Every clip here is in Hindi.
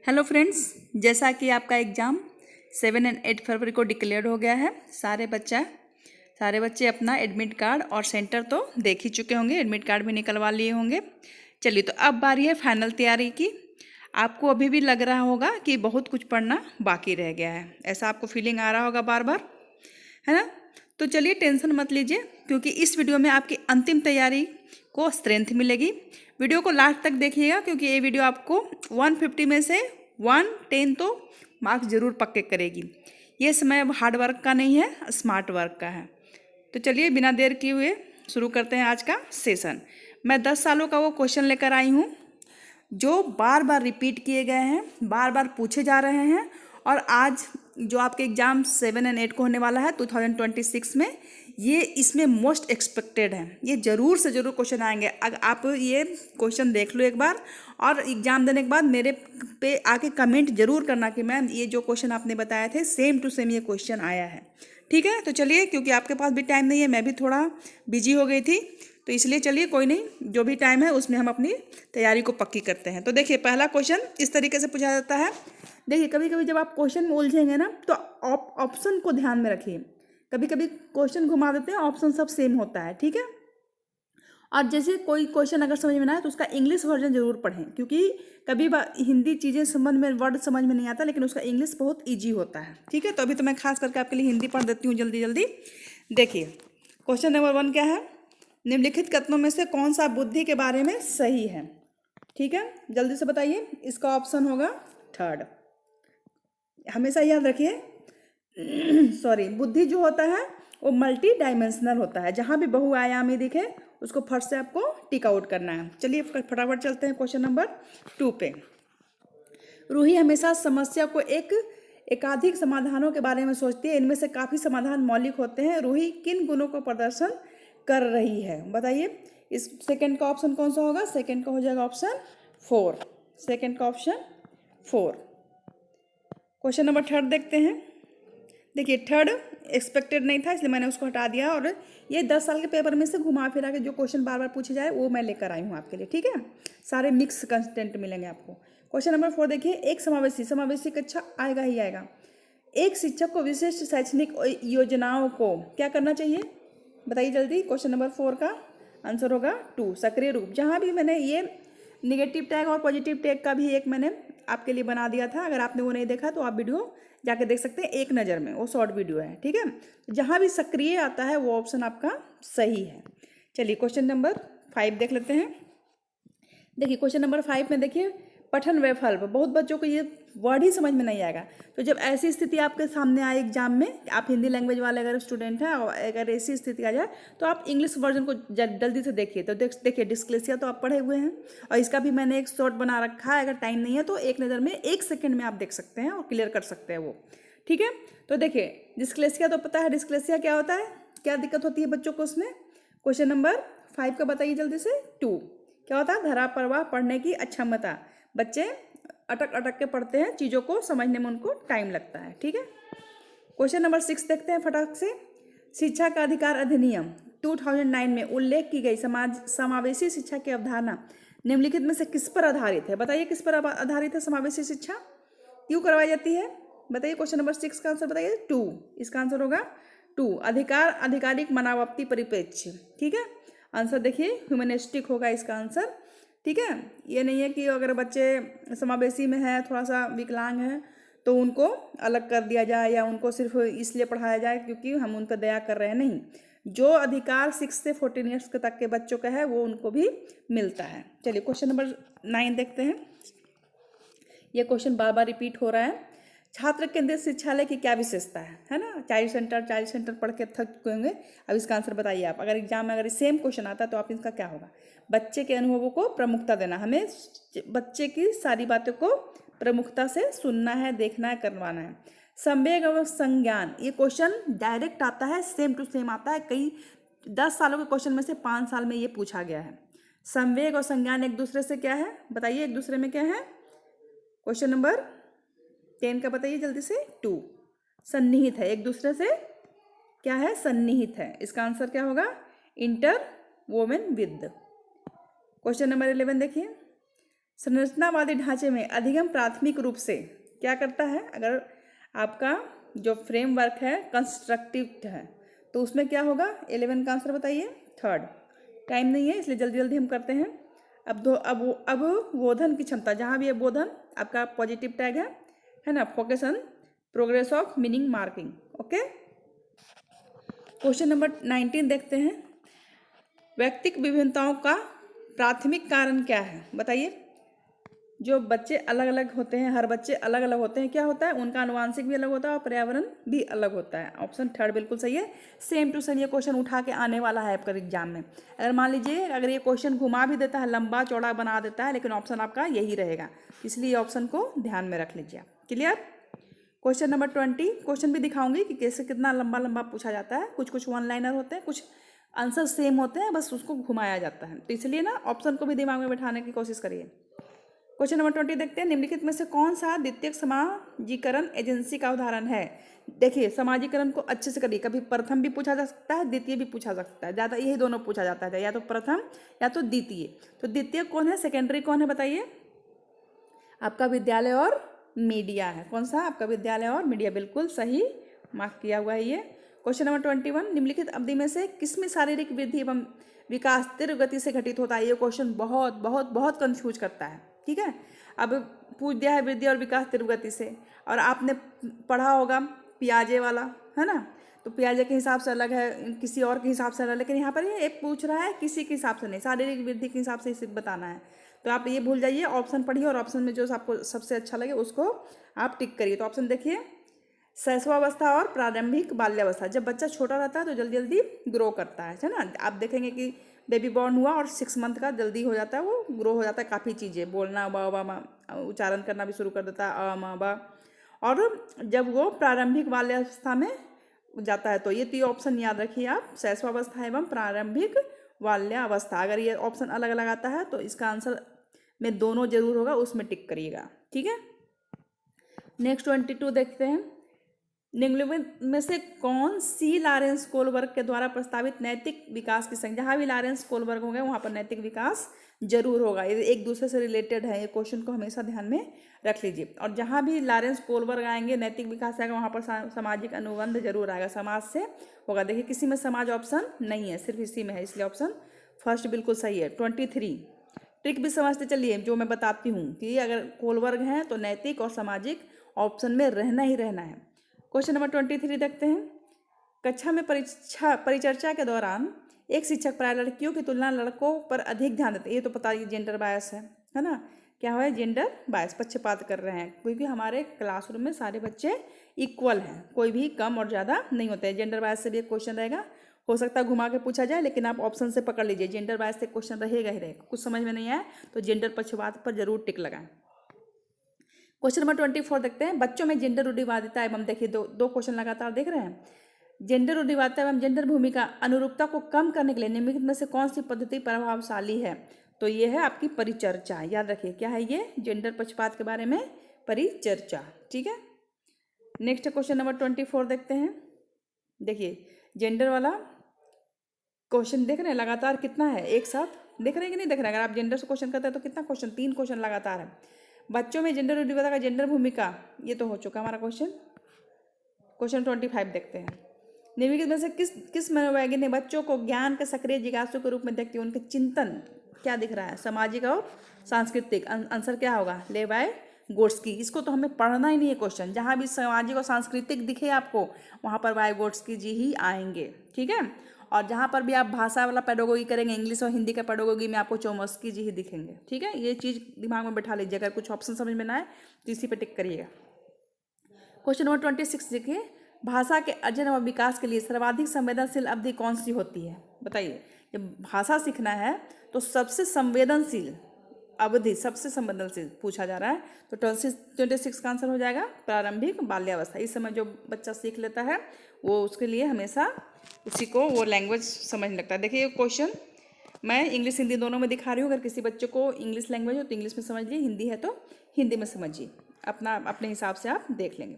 हेलो फ्रेंड्स, जैसा कि आपका एग्ज़ाम 7 और 8 फरवरी को डिक्लेयर हो गया है। सारे बच्चे अपना एडमिट कार्ड और सेंटर तो देख ही चुके होंगे, एडमिट कार्ड भी निकलवा लिए होंगे। चलिए, तो अब बारी है फाइनल तैयारी की। आपको अभी भी लग रहा होगा कि बहुत कुछ पढ़ना बाकी रह गया है, ऐसा आपको फीलिंग आ रहा होगा बार बार, है ना। तो चलिए, टेंशन मत लीजिए, क्योंकि इस वीडियो में आपकी अंतिम तैयारी को स्ट्रेंथ मिलेगी। वीडियो को लास्ट तक देखिएगा, क्योंकि ये वीडियो आपको 150 में से 110 तो मार्क्स जरूर पक्के करेगी। ये समय अब हार्ड वर्क का नहीं है, स्मार्ट वर्क का है। तो चलिए, बिना देर किए हुए शुरू करते हैं आज का सेशन। मैं 10 सालों का वो क्वेश्चन लेकर आई हूँ जो बार बार रिपीट किए गए हैं, बार बार पूछे जा रहे हैं। और आज जो आपके एग्ज़ाम 7 और 8 को होने वाला है 2026 में, ये इसमें मोस्ट एक्सपेक्टेड है। ये ज़रूर से ज़रूर क्वेश्चन आएंगे। अगर आप ये क्वेश्चन देख लो एक बार, और एग्ज़ाम देने के बाद मेरे पे आके कमेंट जरूर करना कि मैम ये जो क्वेश्चन आपने बताए थे सेम टू सेम ये क्वेश्चन आया है। ठीक है, तो चलिए, क्योंकि आपके पास भी टाइम नहीं है, मैं भी थोड़ा बिजी हो गई थी, तो इसलिए चलिए कोई नहीं, जो भी टाइम है उसमें हम अपनी तैयारी को पक्की करते हैं। तो देखिए, पहला क्वेश्चन इस तरीके से पूछा जाता है। देखिए, कभी कभी जब आप क्वेश्चन में उलझेंगे ना, तो ऑप्शन को ध्यान में रखिए। कभी कभी क्वेश्चन घुमा देते हैं, ऑप्शन सब सेम होता है। ठीक है, और जैसे कोई क्वेश्चन अगर समझ में ना आए तो उसका इंग्लिश वर्जन जरूर पढ़ें, क्योंकि कभी हिंदी चीज़ें समझ में, वर्ड समझ में नहीं आता, लेकिन उसका इंग्लिश बहुत ईजी होता है। ठीक है, तो अभी तो मैं खास करके आपके लिए हिंदी पढ़ देती हूँ जल्दी जल्दी। देखिए, क्वेश्चन नंबर 1 क्या है? निम्नलिखित कथनों में से कौन सा बुद्धि के बारे में सही है? ठीक है, जल्दी से बताइए। इसका ऑप्शन होगा थर्ड। हमेशा याद रखिए सॉरी, बुद्धि जो होता है वो मल्टी डायमेंशनल होता है। जहाँ भी बहुआयामी दिखे उसको फट से आपको टिक आउट करना है। चलिए फटाफट चलते हैं क्वेश्चन नंबर 2 पे। रूही हमेशा समस्या को एकाधिक समाधानों के बारे में सोचती है। इनमें से काफ़ी समाधान मौलिक होते हैं। रूही किन गुणों को प्रदर्शन कर रही है? बताइए। इस सेकंड का ऑप्शन कौन सा होगा? सेकंड का हो जाएगा ऑप्शन 4। सेकंड का ऑप्शन 4। क्वेश्चन नंबर 3 देखते हैं। देखिए, थर्ड एक्सपेक्टेड नहीं था, इसलिए मैंने उसको हटा दिया। और ये 10 साल के पेपर में से घुमा फिरा के जो क्वेश्चन बार बार पूछे जाए वो मैं लेकर आई हूँ आपके लिए। ठीक है, सारे मिक्स कंटेंट मिलेंगे आपको। क्वेश्चन नंबर 4 देखिए। एक समावेशी कक्षा आएगा ही आएगा। एक शिक्षक को विशिष्ट शैक्षणिक योजनाओं को क्या करना चाहिए? बताइए जल्दी। क्वेश्चन नंबर 4 का आंसर होगा 2, सक्रिय रूप। जहाँ भी मैंने ये निगेटिव टैग और पॉजिटिव टैग का भी एक मैंने आपके लिए बना दिया था। अगर आपने वो नहीं देखा तो आप वीडियो जाके देख सकते हैं, एक नज़र में, वो शॉर्ट वीडियो है। ठीक है, जहाँ भी सक्रिय आता है वो ऑप्शन आपका सही है। चलिए क्वेश्चन नंबर 5 देख लेते हैं। देखिए, क्वेश्चन नंबर 5 में देखिए, पठन वैफल्य। बहुत बच्चों को ये वर्ड ही समझ में नहीं आएगा। तो जब ऐसी स्थिति आपके सामने आए एग्जाम में, आप हिंदी लैंग्वेज वाले अगर स्टूडेंट हैं और अगर ऐसी स्थिति आ जाए, तो आप इंग्लिश वर्जन को जल्दी से देखिए। तो देखिए, डिस्क्लेसिया तो आप पढ़े हुए हैं, और इसका भी मैंने एक शॉर्ट बना रखा है। अगर टाइम नहीं है तो एक नज़र में 1 सेकेंड में आप देख सकते हैं और क्लियर कर सकते हैं वो। ठीक है, तो देखिए, डिस्क्लेसिया तो पता है। डिस्क्लेसिया क्या होता है, क्या दिक्कत होती है बच्चों को उसमें? क्वेश्चन नंबर 5 का बताइए जल्दी से। 2 क्या होता है? धारा प्रवाह पढ़ने की अक्षमता। बच्चे अटक अटक के पढ़ते हैं, चीज़ों को समझने में उनको टाइम लगता है। ठीक है, क्वेश्चन नंबर 6 देखते हैं फटाक से। शिक्षा का अधिकार अधिनियम 2009 में उल्लेख की गई समावेशी शिक्षा की अवधारणा निम्नलिखित में से किस पर आधारित है? बताइए, किस पर आधारित है समावेशी शिक्षा? क्यों करवाई जाती है? बताइए। क्वेश्चन नंबर 6 का आंसर बताइए। 2, इसका आंसर होगा 2, अधिकार आधिकारिक मनावप्ती परिप्रेक्ष्य। ठीक है, आंसर देखिए ह्यूमनिस्टिक होगा इसका आंसर। ठीक है, ये नहीं है कि अगर बच्चे समावेशी में है, थोड़ा सा विकलांग है, तो उनको अलग कर दिया जाए या उनको सिर्फ इसलिए पढ़ाया जाए क्योंकि हम उन पर दया कर रहे हैं। नहीं, जो अधिकार 6 से 14 ईयर्स तक के बच्चों का है वो उनको भी मिलता है। चलिए क्वेश्चन नंबर 9 देखते हैं। ये क्वेश्चन बार बार रिपीट हो रहा है। छात्र केंद्रित शिक्षालय की क्या विशेषता है ना? चाइल्ड सेंटर पढ़ के थक चुके होंगे। अब इसका आंसर बताइए आप। अगर एग्जाम में अगर सेम क्वेश्चन आता है तो आप इसका क्या होगा? बच्चे के अनुभवों को प्रमुखता देना। हमें बच्चे की सारी बातों को प्रमुखता से सुनना है, देखना है, करवाना है। संवेग और संज्ञान, ये क्वेश्चन डायरेक्ट आता है, सेम टू सेम आता है। कई 10 सालों के क्वेश्चन में से 5 साल में ये पूछा गया है। संवेग और संज्ञान एक दूसरे से क्या है? बताइए, एक दूसरे में क्या है? क्वेश्चन नंबर 10 का बताइए जल्दी से। 2, सन्निहित है, एक दूसरे से क्या है? सन्निहित है। इसका आंसर क्या होगा? Inter women with. Question number 11 देखिए। संरचनावादी ढांचे में अधिगम प्राथमिक रूप से क्या करता है? अगर आपका जो फ्रेमवर्क है कंस्ट्रक्टिव है तो उसमें क्या होगा? 11 का आंसर बताइए। थर्ड। टाइम नहीं है इसलिए जल्दी जल्दी हम करते हैं। अब बोधन की क्षमता, जहाँ भी है बोधन आपका पॉजिटिव टैग है ना। Focus on progress of meaning marking. Okay, question number 19 देखते हैं। व्यक्तिक विभिन्नताओं का प्राथमिक कारण क्या है? बताइए। जो बच्चे अलग अलग होते हैं, हर बच्चे अलग अलग होते हैं, क्या होता है? उनका आनुवांशिक भी अलग होता है और पर्यावरण भी अलग होता है। ऑप्शन थर्ड बिल्कुल सही है। सेम टू सेम ये क्वेश्चन उठा के आने वाला है आपका एग्जाम में। अगर मान लीजिए अगर ये क्वेश्चन घुमा भी देता है, लंबा चौड़ा बना देता है, लेकिन ऑप्शन आपका यही रहेगा, इसलिए ऑप्शन को ध्यान में रख लीजिए आप। क्लियर? क्वेश्चन नंबर 20 क्वेश्चन भी दिखाऊंगी कि कैसे कितना लंबा लंबा पूछा जाता है। कुछ कुछ वन लाइनर होते हैं, कुछ आंसर सेम होते हैं, बस उसको घुमाया जाता है, तो इसलिए ना ऑप्शन को भी दिमाग में बैठाने की कोशिश करिए। क्वेश्चन नंबर 20 देखते हैं। निम्नलिखित में से कौन सा द्वितीयक समाजीकरण एजेंसी का उदाहरण है? देखिए, समाजीकरण को अच्छे से करिए। कभी प्रथम भी पूछा जा सकता है, द्वितीय भी पूछा जा सकता है, ज़्यादा यही दोनों पूछा जाता है, या तो प्रथम या तो द्वितीय। तो द्वितीय कौन है, सेकेंडरी कौन है बताइए? आपका विद्यालय और मीडिया है। कौन सा? आपका विद्यालय और मीडिया, बिल्कुल सही मार्क किया हुआ है ये। क्वेश्चन नंबर 21 निम्नलिखित अवधि में से किसमें शारीरिक वृद्धि एवं विकास तीव्र गति से घटित होता है? ये क्वेश्चन बहुत बहुत बहुत कंफ्यूज करता है। ठीक है, अब पूछ दिया है वृद्धि और विकास तीव्र गति से, और आपने पढ़ा होगा पियाजे वाला, है ना। तो पियाजे के हिसाब से अलग है, किसी और के हिसाब से अलग, लेकिन यहाँ पर ये पूछ रहा है किसी के हिसाब से नहीं, शारीरिक वृद्धि के हिसाब से इसे बताना है। तो आप ये भूल जाइए, ऑप्शन पढ़िए और ऑप्शन में जो आपको सबसे अच्छा लगे उसको आप टिक करिए। तो ऑप्शन देखिए, शैशवावस्था और प्रारंभिक बाल्यावस्था। जब बच्चा छोटा रहता है तो जल्दी जल्दी ग्रो करता है ना। आप देखेंगे कि बेबी बॉर्न हुआ और 6 मंथ का जल्दी हो जाता है, वो ग्रो हो जाता है, काफ़ी चीज़ें बोलना, बा मा, उच्चारण करना भी शुरू कर देता है, अ म बा। और जब वो प्रारंभिक बाल्यावस्था में जाता है तो ये ऑप्शन याद रखिए आप, शैशवावस्था एवं प्रारंभिक बाल्यावस्था। अगर ये ऑप्शन अलग अलग आता है तो इसका आंसर में दोनों जरूर होगा, उसमें टिक करिएगा। ठीक है, नेक्स्ट 22 देखते हैं। निम्नलिखित में से कौन सी लॉरेंस कोलबर्ग के द्वारा प्रस्तावित नैतिक विकास की संज्ञा? जहाँ भी लॉरेंस कोलबर्ग होंगे वहाँ पर नैतिक विकास जरूर होगा। ये एक दूसरे से रिलेटेड है, ये क्वेश्चन को हमेशा ध्यान में रख लीजिए। और जहाँ भी लॉरेंस कोलबर्ग आएंगे, नैतिक विकास आएगा, वहाँ पर सामाजिक अनुबंध जरूर आएगा, समाज से होगा। देखिए, किसी में समाज ऑप्शन नहीं है, सिर्फ इसी में है, इसलिए ऑप्शन फर्स्ट बिल्कुल सही है। 23 ट्रिक भी समझते चलिए, जो मैं बताती हूँ कि अगर कोलबर्ग हैं तो नैतिक और सामाजिक ऑप्शन में रहना ही रहना है। क्वेश्चन नंबर 23 देखते हैं। कक्षा में परिचर्चा के दौरान एक शिक्षक प्राय लड़कियों की तुलना लड़कों पर अधिक ध्यान देते हैं। ये तो पता ही जेंडर बायस है ना। क्या है? जेंडर बायस, पक्षपात कर रहे हैं, क्योंकि हमारे क्लासरूम में सारे बच्चे इक्वल हैं, कोई भी कम और ज़्यादा नहीं होते हैं। जेंडर बायस से भी एक क्वेश्चन रहेगा, हो सकता है घुमा के पूछा जाए, लेकिन आप ऑप्शन से पकड़ लीजिए, जेंडर बायस से क्वेश्चन रहेगा ही रहेगा। कुछ समझ में नहीं आया तो जेंडर पक्षपात पर जरूर टिक लगाएं। क्वेश्चन नंबर 24 देखते हैं। बच्चों में जेंडर रूढ़िवादिता एवं, देखिए दो क्वेश्चन लगातार देख रहे हैं। जेंडर रूढ़िवादिता एवं जेंडर भूमिका अनुरूपता को कम करने के लिए निम्नलिखित में से कौन सी पद्धति प्रभावशाली है? तो ये है आपकी परिचर्चा। याद रखिए, क्या है ये? जेंडर पक्षपात के बारे में परिचर्चा। ठीक है, नेक्स्ट क्वेश्चन नंबर 24 देखते हैं। देखिए, जेंडर वाला क्वेश्चन देख रहे हैं लगातार, कितना है एक साथ देख रहे हैं कि नहीं देख रहे हैं? अगर आप जेंडर से क्वेश्चन करते हैं तो कितना क्वेश्चन, 3 क्वेश्चन लगातार है। बच्चों में जेंडर रूढ़िवादिता का जेंडर भूमिका, ये तो हो चुका हमारा क्वेश्चन। क्वेश्चन 25 देखते हैं। निम्नलिखित में से किस मनोवैज्ञानिक ने बच्चों को ज्ञान के सक्रिय जिज्ञासु के रूप में देखते हुए उनके चिंतन क्या दिख रहा है? सामाजिक और सांस्कृतिक। आंसर क्या होगा? लेवाय गोट्सकी। इसको तो हमें पढ़ना ही नहीं है क्वेश्चन, जहाँ भी सामाजिक और सांस्कृतिक दिखे आपको वहाँ पर वाइगोट्स्की जी ही आएंगे। ठीक है, और जहाँ पर भी आप भाषा वाला पेडागोगी करेंगे, इंग्लिश और हिंदी का पेडागोगी में आपको चोम्स्की जी ही दिखेंगे। ठीक है, ये चीज़ दिमाग में बैठा लीजिए। अगर कुछ ऑप्शन समझ में ना आए तो इसी पे टिक करिएगा। क्वेश्चन नंबर 26 देखिए। भाषा के अध्ययन और विकास के लिए सर्वाधिक संवेदनशील अवधि कौन सी होती है? बताइए। जब भाषा सीखना है तो सबसे संवेदनशील अवधि, सबसे संवेदनशील पूछा जा रहा है, तो 26 का आंसर हो जाएगा प्रारंभिक बाल्यावस्था। इस समय जो बच्चा सीख लेता है वो उसके लिए हमेशा उसी को वो लैंग्वेज समझने लगता है। देखिए, क्वेश्चन मैं इंग्लिश हिंदी दोनों में दिखा रही हूँ। अगर किसी बच्चे को इंग्लिश लैंग्वेज हो तो इंग्लिश में समझ लीजिए, हिंदी है तो हिंदी में समझिए, अपने हिसाब से आप देख लेंगे।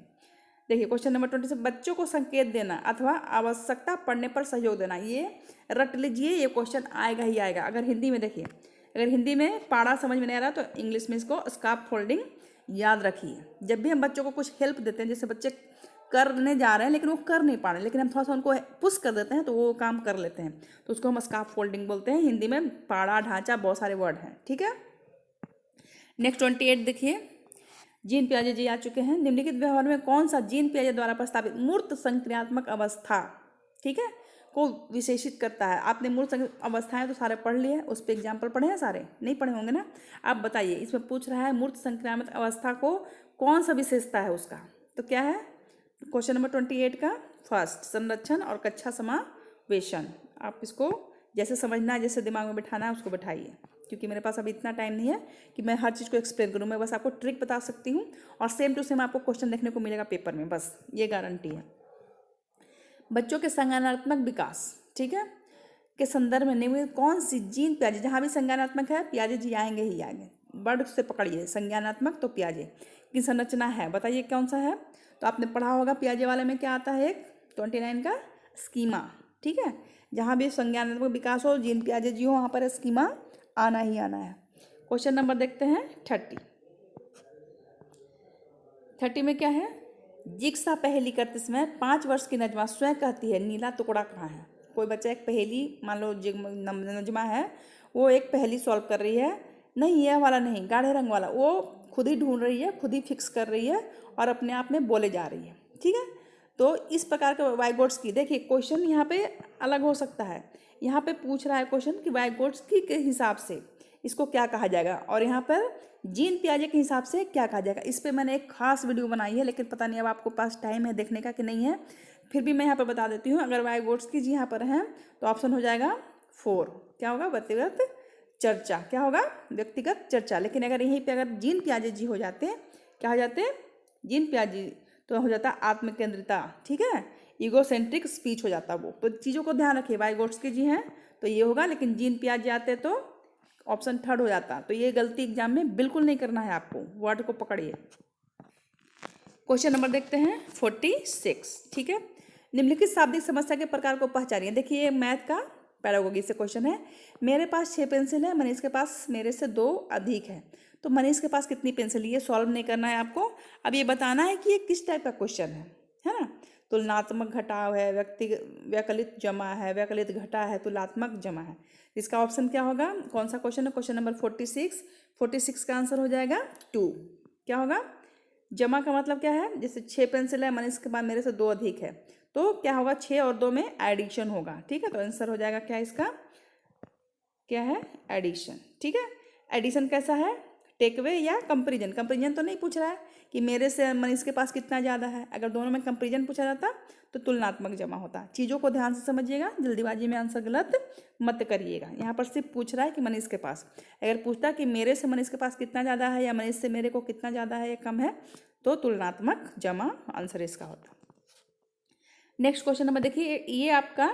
देखिए, क्वेश्चन नंबर 20 से बच्चों को संकेत देना अथवा आवश्यकता पड़ने पर सहयोग देना, ये रट लीजिए, ये क्वेश्चन आएगा ही आएगा। अगर हिंदी में देखिए, अगर हिंदी में पाड़ा समझ में नहीं आ रहा तो इंग्लिश में इसको स्कार्फ फोल्डिंग याद रखिए। जब भी हम बच्चों को कुछ हेल्प देते हैं, जैसे बच्चे करने जा रहे हैं लेकिन वो कर नहीं पा रहे हैं, लेकिन हम थोड़ा सा उनको पुश कर देते हैं तो वो काम कर लेते हैं, तो उसको हम स्कार्फ फोल्डिंग बोलते हैं। हिंदी में पाड़ा, ढांचा, बहुत सारे वर्ड हैं, ठीक है। नेक्स्ट 28 देखिए, जीन पियाजे जी आ चुके हैं। निम्नलिखित व्यवहार में कौन सा जीन पियाजे द्वारा प्रस्तावित मूर्त संक्रियात्मक अवस्था, ठीक है, को विशेषित करता है। आपने मूर्त अवस्थाएं तो सारे पढ़ लिए, उस पर एग्जाम्पल पढ़े हैं, सारे नहीं पढ़े होंगे ना। आप बताइए, इसमें पूछ रहा है मूर्त संक्रामक अवस्था को कौन सा विशेषता है उसका, तो क्या है क्वेश्चन नंबर 28 का फर्स्ट, संरक्षण और कक्षा समावेशन। आप इसको जैसे समझना है, जैसे दिमाग में बिठाना है उसको बिठाइए, क्योंकि मेरे पास अभी इतना टाइम नहीं है कि मैं हर चीज़ को एक्सप्लेन करूँ। मैं बस आपको ट्रिक बता सकती हूँ और सेम टू सेम आपको क्वेश्चन देखने को मिलेगा पेपर में, बस ये गारंटी है। बच्चों के संज्ञानात्मक विकास, ठीक है, के संदर्भ में निम्न कौन सी जीन पियाजे, जहाँ भी संज्ञानात्मक है पियाजे जी आएंगे ही आएंगे, वर्ड से पकड़िए, संज्ञानात्मक तो पियाजे की संरचना है, बताइए कौन सा है। तो आपने पढ़ा होगा पियाजे वाले में क्या आता है, एक 29 का स्कीमा, ठीक है, जहाँ भी संज्ञानात्मक विकास हो, जीन पियाजे जी हो, वहाँ पर स्कीमा आना ही आना है। क्वेश्चन नंबर देखते हैं 30 में क्या है, जिक्सा पहेली करते समय 5 वर्ष की नजमा स्वयं कहती है नीला टुकड़ा कहाँ है। कोई बच्चा एक पहेली, मान लो नजमा है, वो एक पहेली सॉल्व कर रही है, नहीं यह वाला नहीं, गाढ़े रंग वाला, वो खुद ही ढूंढ रही है, खुद ही फिक्स कर रही है और अपने आप में बोले जा रही है, ठीक है। तो इस प्रकार के वाइगोट्स की, देखिए क्वेश्चन यहाँ पे अलग हो सकता है। यहाँ पे पूछ रहा है क्वेश्चन कि वाइगोट्स की के हिसाब से इसको क्या कहा जाएगा, और यहाँ पर जीन पियाजे के हिसाब से क्या कहा जाएगा। इस पे मैंने एक खास वीडियो बनाई है, लेकिन पता नहीं अब आपको पास टाइम है देखने का कि नहीं है, फिर भी मैं यहाँ पर बता देती हूँ। अगर वाइगोट्स की जी यहाँ पर हैं तो ऑप्शन हो जाएगा 4, क्या होगा, व्यक्तिगत चर्चा, क्या होगा, व्यक्तिगत चर्चा। लेकिन अगर यहीं पे अगर जीन पियाजे जी हो जाते हैं, क्या हो जाते हैं, जीन पियाजे, तो हो जाता आत्मकेंद्रिता, ठीक है, ईगोसेंट्रिक स्पीच हो जाता वो। तो चीज़ों को ध्यान रखिए, वाइगोट्स की जी हैं तो ये होगा, लेकिन जीन पियाजे आते तो ऑप्शन 3 हो जाता। तो ये गलती एग्जाम में बिल्कुल नहीं करना है आपको, वर्ड को पकड़िए। क्वेश्चन नंबर देखते हैं 46, ठीक है, निम्नलिखित शाब्दिक समस्या के प्रकार को पहचानिए। देखिए मैथ का पैरागोगी से क्वेश्चन है, मेरे पास 6 पेंसिल है, मनीष के पास मेरे से 2 अधिक है, तो मनीष के पास कितनी पेंसिल, ये सॉल्व नहीं करना है आपको, अब ये बताना है कि ये किस टाइप का क्वेश्चन है ना। तुलनात्मक घटाव है, वैकलित जमा है, वैकलित घटा है, तुलनात्मक जमा है। इसका ऑप्शन क्या होगा, कौन सा क्वेश्चन है, क्वेश्चन नंबर 46 का आंसर हो जाएगा 2, क्या होगा, जमा का मतलब क्या है, जैसे 6 पेंसिल है, मनीष के पास मेरे से 2 अधिक है, तो क्या होगा, 6 और 2 में एडिशन होगा, ठीक है। तो आंसर हो जाएगा क्या, इसका क्या है, एडिशन, ठीक है। एडिशन कैसा है, टेकअवे या कंपेरिजन, कंपेरिजन तो नहीं पूछ रहा है कि मेरे से मनीष के पास कितना ज़्यादा है, अगर दोनों में कंपेरिजन पूछा जाता तो तुलनात्मक जमा होता। चीज़ों को ध्यान से समझिएगा, जल्दीबाजी में आंसर गलत मत करिएगा। यहाँ पर सिर्फ पूछ रहा है कि मनीष के पास, अगर पूछता कि मेरे से मनीष के पास कितना ज़्यादा है या मनीष से मेरे को कितना ज़्यादा है या कम है, तो तुलनात्मक जमा आंसर इसका होता। नेक्स्ट क्वेश्चन नंबर देखिए, ये आपका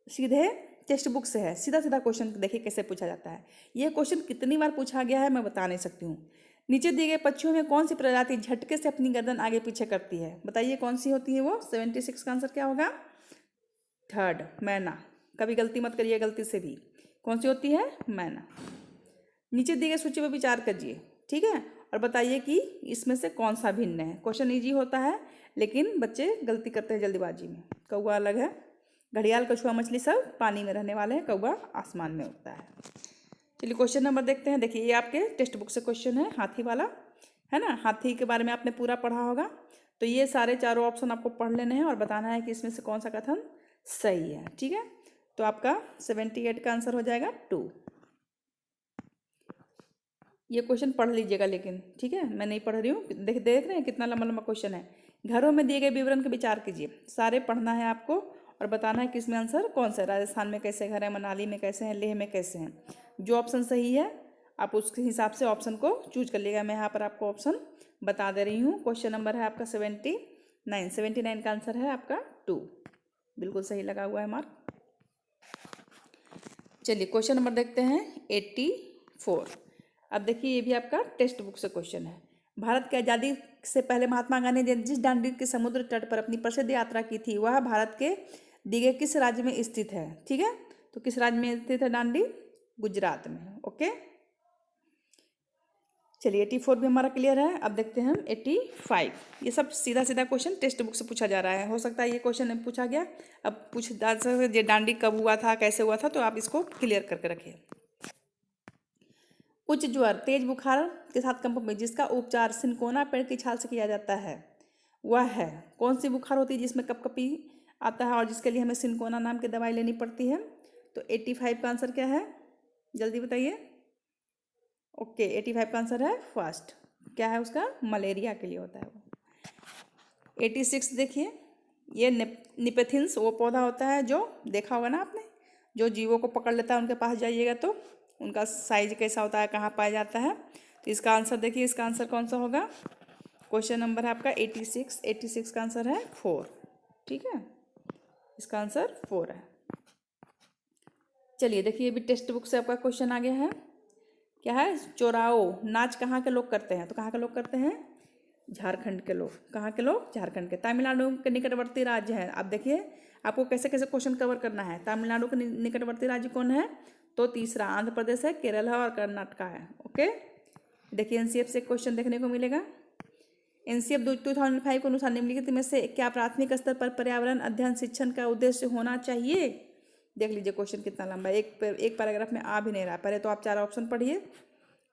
सीधे टेक्स्ट बुक से है, सीधा सीधा क्वेश्चन देखिए कैसे पूछा जाता है। ये क्वेश्चन कितनी बार पूछा गया है मैं बता नहीं सकती हूँ। नीचे दिए गए पक्षियों में कौन सी प्रजाति झटके से अपनी गर्दन आगे पीछे करती है, बताइए कौन सी होती है वो। 76 का आंसर क्या होगा, 3, मैना। कभी गलती मत करिए, गलती से भी, कौन सी होती है, मैना। नीचे दिए गए सूची पर विचार करिए, ठीक है, और बताइए कि इसमें से कौन सा भिन्न है। क्वेश्चन ईजी होता है लेकिन बच्चे गलती करते हैं जल्दीबाजी में। कौवा अलग है, घड़ियाल, कछुआ, मछली सब पानी में रहने वाले हैं, कौवा आसमान में उड़ता है। चलिए क्वेश्चन नंबर देखते हैं। देखिए ये आपके टेक्स्ट बुक से क्वेश्चन है, हाथी वाला है ना, हाथी के बारे में आपने पूरा पढ़ा होगा। तो ये सारे चारों ऑप्शन आपको पढ़ लेने हैं और बताना है कि इसमें से कौन सा कथन सही है, ठीक है। तो आपका 78 का आंसर हो जाएगा 2। ये क्वेश्चन पढ़ लीजिएगा लेकिन, ठीक है, मैं नहीं पढ़ रही हूँ, देख रहे हैं कितना लंबा लंबा क्वेश्चन है। घरों में दिए गए विवरण का विचार कीजिए, सारे पढ़ना है आपको और बताना है कि इसमें आंसर कौन सा है। राजस्थान में कैसे घर है, मनाली में कैसे हैं, लेह में कैसे हैं। जो ऑप्शन सही है आप उसके हिसाब से ऑप्शन को चूज कर लीजिएगा। मैं यहाँ पर आपको ऑप्शन बता दे रही हूँ। क्वेश्चन नंबर है आपका 79 का आंसर है आपका 2, बिल्कुल सही लगा हुआ है मार्क। चलिए क्वेश्चन नंबर देखते हैं 84। अब देखिए ये भी आपका टेक्स्ट बुक से क्वेश्चन है। भारत की आज़ादी से पहले महात्मा गांधी ने जिस दांडी के समुद्र तट पर अपनी प्रसिद्ध यात्रा की थी वह भारत के दिए किस राज्य में स्थित है, ठीक है। तो किस राज्य में स्थित है दांडी, गुजरात में। ओके, चलिए 84 भी हमारा क्लियर है। अब देखते हैं हम 85। ये सब सीधा सीधा क्वेश्चन टेक्स्ट बुक से पूछा जा रहा है, हो सकता है ये क्वेश्चन पूछा गया। अब पूछ ये डांडी कब हुआ था, कैसे हुआ था, तो आप इसको क्लियर करके रखिए। उच्च ज्वर, तेज बुखार के साथ कंप में जिसका उपचार सिनकोना पेड़ की छाल से किया जाता है, वह है कौन सी बुखार होती है जिसमें कपकपी आता है और जिसके लिए हमें सिनकोना नाम की दवाई लेनी पड़ती है? तो 85 का आंसर क्या है, जल्दी बताइए। ओके, 85 का आंसर है फर्स्ट, क्या है उसका, मलेरिया के लिए होता है वो। 86 देखिए, ये निपेथिन्स वो पौधा होता है जो देखा होगा ना आपने, जो जीवों को पकड़ लेता है, उनके पास जाइएगा तो उनका साइज कैसा होता है, कहाँ पाया जाता है। तो इसका आंसर देखिए, इसका आंसर कौन सा होगा, क्वेश्चन नंबर है आपका 86। 86 का आंसर है 4, ठीक है, इसका आंसर 4 है। चलिए देखिए, अभी टेक्स्ट बुक से आपका क्वेश्चन आ गया है, क्या है, चोराओ नाच कहाँ के लोग करते हैं? तो कहाँ के लोग करते हैं, झारखंड के लोग। कहाँ के लोग, झारखंड के। तमिलनाडु के निकटवर्ती राज्य है। आप देखिए आपको कैसे कैसे क्वेश्चन कवर करना है। तमिलनाडु के निकटवर्ती राज्य कौन है, तो तीसरा आंध्र प्रदेश है, केरल है और कर्नाटका है। ओके, देखिए एनसीएफ से क्वेश्चन देखने को मिलेगा। एनसीएफ 2005 के अनुसार निम्नलिखित में से क्या प्राथमिक स्तर पर पर्यावरण अध्ययन शिक्षण का उद्देश्य होना चाहिए? देख लीजिए क्वेश्चन कितना लंबा है, एक पैराग्राफ में आ भी नहीं रहा। पहले तो आप 4 ऑप्शन पढ़िए,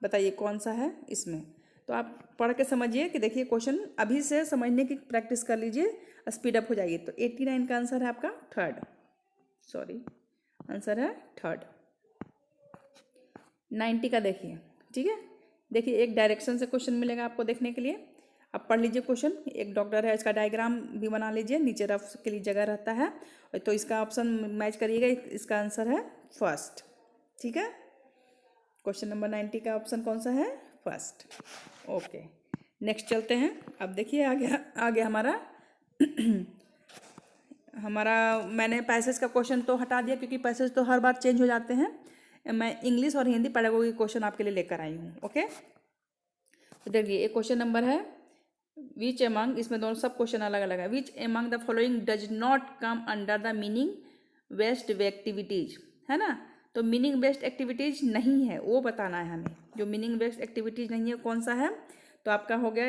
बताइए कौन सा है इसमें। तो आप पढ़ के समझिए कि देखिए क्वेश्चन अभी से समझने की प्रैक्टिस कर लीजिए, स्पीड अप हो जाएगी। तो 89 का आंसर है आपका थर्ड, सॉरी आंसर है थर्ड। 90 का देखिए, ठीक है, देखिए एक डायरेक्शन से क्वेश्चन मिलेगा आपको देखने के लिए। आप पढ़ लीजिए क्वेश्चन, एक डॉक्टर है, इसका डायग्राम भी बना लीजिए, नीचे रफ के लिए जगह रहता है, तो इसका ऑप्शन मैच करिएगा, इसका आंसर है फर्स्ट, ठीक है। क्वेश्चन नंबर 90 का ऑप्शन कौन सा है, फर्स्ट। ओके, नेक्स्ट चलते हैं। अब देखिए आ गया हमारा मैंने पैसेज का क्वेश्चन तो हटा दिया क्योंकि पैसेज तो हर बार चेंज हो जाते हैं। मैं इंग्लिश और हिंदी पेडागोगी क्वेश्चन आपके लिए लेकर आई हूँ। ओके, तो देखिए एक क्वेश्चन नंबर है, विच एमंग, इसमें दोनों सब क्वेश्चन अलग अलग है। Which among the following does not come under the meaning based activities, है ना। तो मीनिंग बेस्ड एक्टिविटीज नहीं है, वो बताना है हमें। जो मीनिंग बेस्ड एक्टिविटीज नहीं है कौन सा है, तो आपका हो गया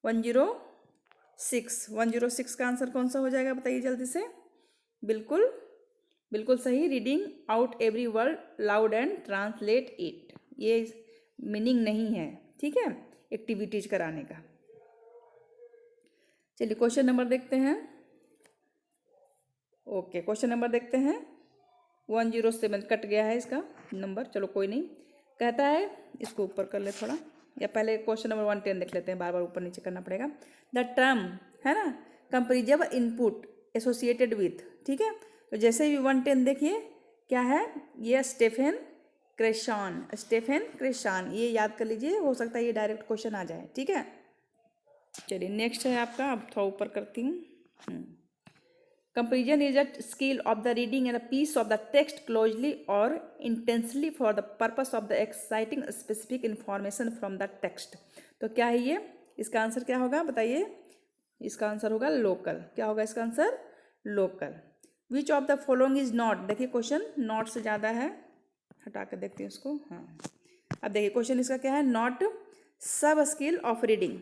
106 का आंसर कौन सा हो जाएगा, बताइए जल्दी से। बिल्कुल बिल्कुल सही, reading out every word loud and translate it, ये मीनिंग नहीं है, ठीक है, एक्टिविटीज कराने का। चलिए क्वेश्चन नंबर देखते हैं। ओके, क्वेश्चन नंबर देखते हैं। 107 कट गया है इसका नंबर, चलो कोई नहीं। कहता है, इसको ऊपर कर ले थोड़ा, या पहले क्वेश्चन नंबर 110 देख लेते हैं, बार बार ऊपर नीचे करना पड़ेगा। द टर्म, है ना, कंपेरिजन इनपुट एसोसिएटेड विथ, ठीक है। तो जैसे भी 110 देखिए क्या है, ये स्टेफन क्रेशान, ये याद कर लीजिए, हो सकता है ये डायरेक्ट क्वेश्चन आ जाए, ठीक है। चलिए नेक्स्ट है आपका, अब थोड़ा ऊपर करती हूँ। Comparison is a skill of the reading and a piece of the text closely or intensely for the purpose of the exciting specific information from the text। तो क्या है ये, इसका आंसर क्या होगा बताइए, इसका आंसर होगा लोकल। क्या होगा इसका answer, local. Which of the following is not, देखिए क्वेश्चन नॉट से ज़्यादा है, हटा कर देखते हैं उसको। हाँ, अब देखिए क्वेश्चन इसका क्या है, नॉट सब स्किल ऑफ रीडिंग,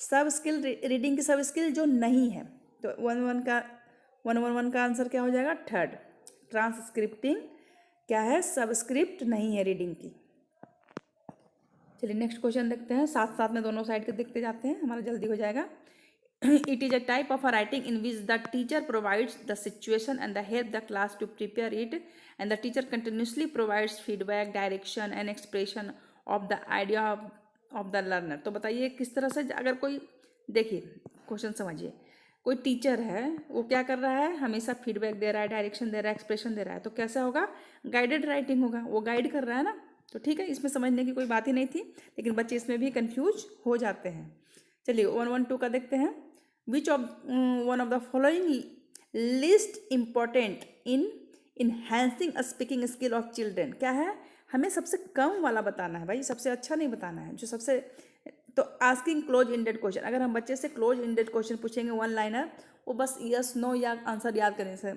सब स्किल रीडिंग की सब स्किल जो नहीं है। तो 111 का आंसर क्या हो जाएगा, थर्ड। ट्रांसक्रिप्टिंग क्या है, सबस्क्रिप्ट नहीं है रीडिंग की। चलिए नेक्स्ट क्वेश्चन देखते हैं, साथ साथ में दोनों साइड के देखते जाते हैं, हमारा जल्दी हो जाएगा। It is a type of a writing in which the teacher provides the situation and the help the class to prepare it and the teacher continuously provides feedback, direction and expression of the idea of the learner. तो बताइए किस तरह से, अगर कोई, देखिए क्वेश्चन समझिए, कोई टीचर है, वो क्या कर रहा है, हमेशा फीडबैक दे रहा है, डायरेक्शन दे रहा है, एक्सप्रेशन दे रहा है, तो कैसा होगा, गाइडेड राइटिंग होगा, वो गाइड कर रहा है ना। तो ठीक है, इसमें समझने की कोई बात ही नहीं थी, लेकिन बच्चे इसमें भी कंफ्यूज हो जाते हैं। चलिए 112 का देखते हैं। Which of one of the following list important in enhancing speaking skill of children, क्या है, हमें सबसे कम वाला बताना है भाई, सबसे अच्छा नहीं बताना है, जो सबसे। तो आस्किंग क्लोज इंडेड क्वेश्चन, अगर हम बच्चे से क्लोज इंडेड क्वेश्चन पूछेंगे 1 लाइनर, वो बस यस नो या आंसर याद करने से,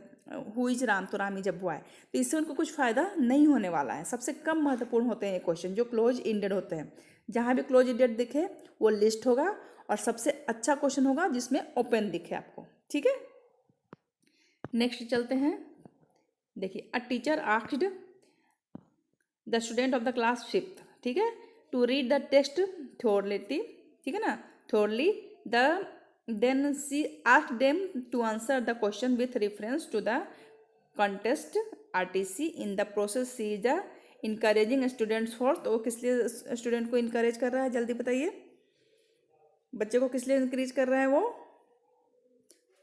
हु इज राम, तो राम ही जब हुआ है, तो इससे उनको कुछ फ़ायदा नहीं होने वाला है। सबसे कम महत्वपूर्ण होते हैं ये क्वेश्चन जो क्लोज इंडेड होते हैं। जहाँ भी क्लोज इंडेड दिखे वो लिस्ट होगा, और सबसे अच्छा क्वेश्चन होगा जिसमें ओपन दिखे आपको। ठीक है, नेक्स्ट चलते हैं। देखिए, a teacher asked the student of the class 5th, ठीक है, to read the text thoroughly, ठीक है ना, thoroughly then she asked them to answer the question with reference to the context RTC. In the process she is the encouraging students for, तो वो किस लिए स्टूडेंट को इनकरेज कर रहा है, जल्दी बताइए, बच्चे को किस लिए इनकरेज कर रहा है वो?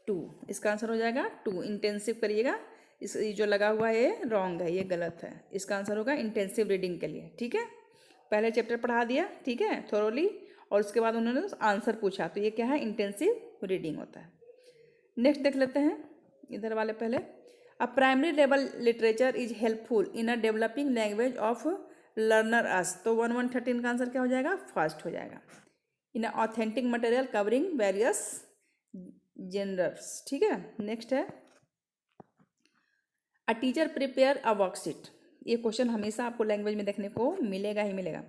टू, इसका आंसर हो जाएगा टू। इंटेंसिव करिएगा, इस जो लगा हुआ है ये रॉन्ग है, ये गलत है, इसका आंसर होगा इंटेंसिव रीडिंग के लिए। ठीक है, पहले चैप्टर पढ़ा दिया, ठीक है, थोरोली, और उसके बाद उन्होंने आंसर पूछा, तो ये क्या है, इंटेंसिव रीडिंग होता है। नेक्स्ट देख लेते हैं इधर वाले पहले। A primary level literature is helpful in a developing language of learners, तो 1113 का आंसर क्या हो जाएगा, फर्स्ट हो जाएगा। In authentic material covering various genders, ठीक है। नेक्स्ट है a teacher prepare a worksheet, ये क्वेश्चन हमेशा आपको लैंग्वेज में देखने को मिलेगा ही मिलेगा।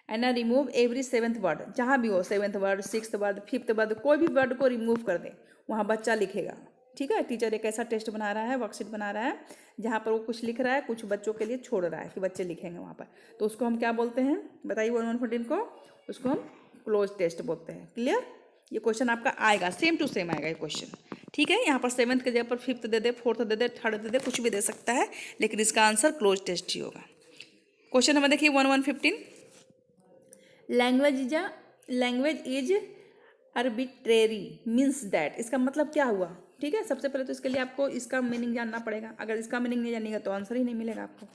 And remove every 7th word, जहाँ भी हो 7th word, 6th word, 5th word, कोई भी वर्ड को रिमूव कर दे, वहाँ बच्चा लिखेगा। ठीक है, टीचर एक ऐसा टेस्ट बना रहा है, वर्कशीट बना रहा है, जहाँ पर वो कुछ लिख रहा है, कुछ बच्चों के लिए छोड़ रहा है कि बच्चे लिखेंगे वहाँ पर, तो उसको हम क्या बोलते हैं, बताइए 1114 को, उसको हम क्लोज टेस्ट बोलते हैं। क्लियर, ये क्वेश्चन आपका आएगा, सेम टू सेम आएगा ये क्वेश्चन। ठीक है, यहाँ पर 7th के जगह पर 5th दे दे, 4th दे दे, 3rd दे दे, कुछ भी दे सकता है, लेकिन इसका आंसर क्लोज टेस्ट ही होगा। क्वेश्चन नंबर देखिए 1115, language is arbitrary means that, इसका मतलब क्या हुआ। ठीक है, सबसे पहले तो इसके लिए आपको इसका मीनिंग जानना पड़ेगा, अगर इसका मीनिंग नहीं जानिएगा तो आंसर ही नहीं मिलेगा आपको।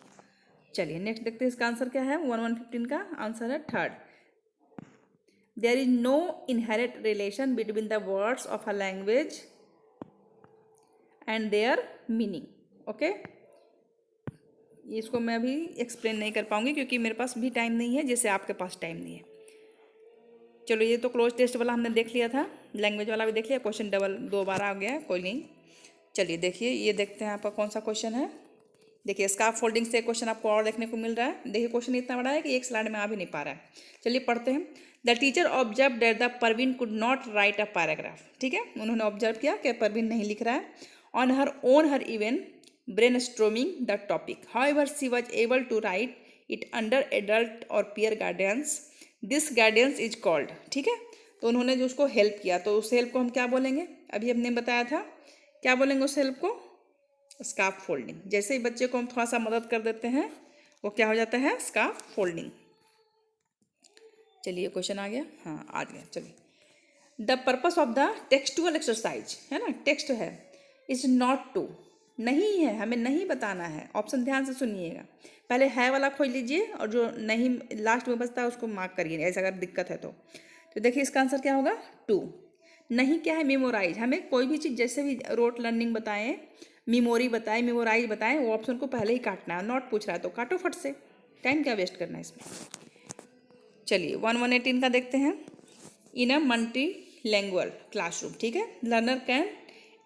चलिए नेक्स्ट देखते हैं इसका आंसर क्या है। 1115 का आंसर है 3rd, there is no inherent relation between the words of a language and their meaning. Okay, इसको मैं अभी एक्सप्लेन नहीं कर पाऊंगी क्योंकि मेरे पास भी टाइम नहीं है, जैसे आपके पास टाइम नहीं है। चलो, ये तो क्लोज टेस्ट वाला हमने देख लिया था, लैंग्वेज वाला भी देख लिया, क्वेश्चन डबल 2 बार आ गया है, कोई नहीं। चलिए देखिए, ये देखते हैं आपका कौन सा क्वेश्चन है। देखिए, स्कार्फ फोल्डिंग से क्वेश्चन आपको और देखने को मिल रहा है। देखिए, क्वेश्चन इतना बड़ा है कि एक स्लाइड में आ भी नहीं पा रहा है। चलिए पढ़ते हैं। The teacher observe that the Parveen could not right a paragraph, ठीक है, उन्होंने ऑब्जर्व किया कि परवीन नहीं लिख रहा है, on her own her even brainstorming the topic. However, she was able to write it under adult or peer guidance. This guidance is called, ठीक है, तो उन्होंने जो उसको हेल्प किया, तो उस हेल्प को हम क्या बोलेंगे, अभी हमने बताया था, क्या बोलेंगे उस हेल्प को, स्कार्फ फोल्डिंग। जैसे ही बच्चे को हम थोड़ा सा मदद कर देते हैं, वो क्या हो जाता है, स्कार्फ फोल्डिंग। चलिए क्वेश्चन आ गया, हाँ आ गया। चलिए, the purpose of the textual exercise, है ना, टेक्स्ट है, इज नॉट टू, नहीं है, हमें नहीं बताना है। ऑप्शन ध्यान से सुनिएगा, पहले है वाला खोज लीजिए और जो नहीं लास्ट में बचता है उसको मार्क करिए, ऐसा अगर दिक्कत है तो देखिए इसका आंसर क्या होगा, टू। नहीं क्या है, मेमोराइज, हमें कोई भी चीज़ जैसे भी रोट लर्निंग बताएं, मेमोरी बताएं, मेमोराइज बताएं, वो ऑप्शन को पहले ही काटना है। नॉट पूछ रहा है तो काटो फट से, टाइम क्या वेस्ट करना है इसमें। चलिए 1118 का देखते हैं। इन अ मल्टी लैंग्वेज क्लासरूम, ठीक है, लर्नर कैन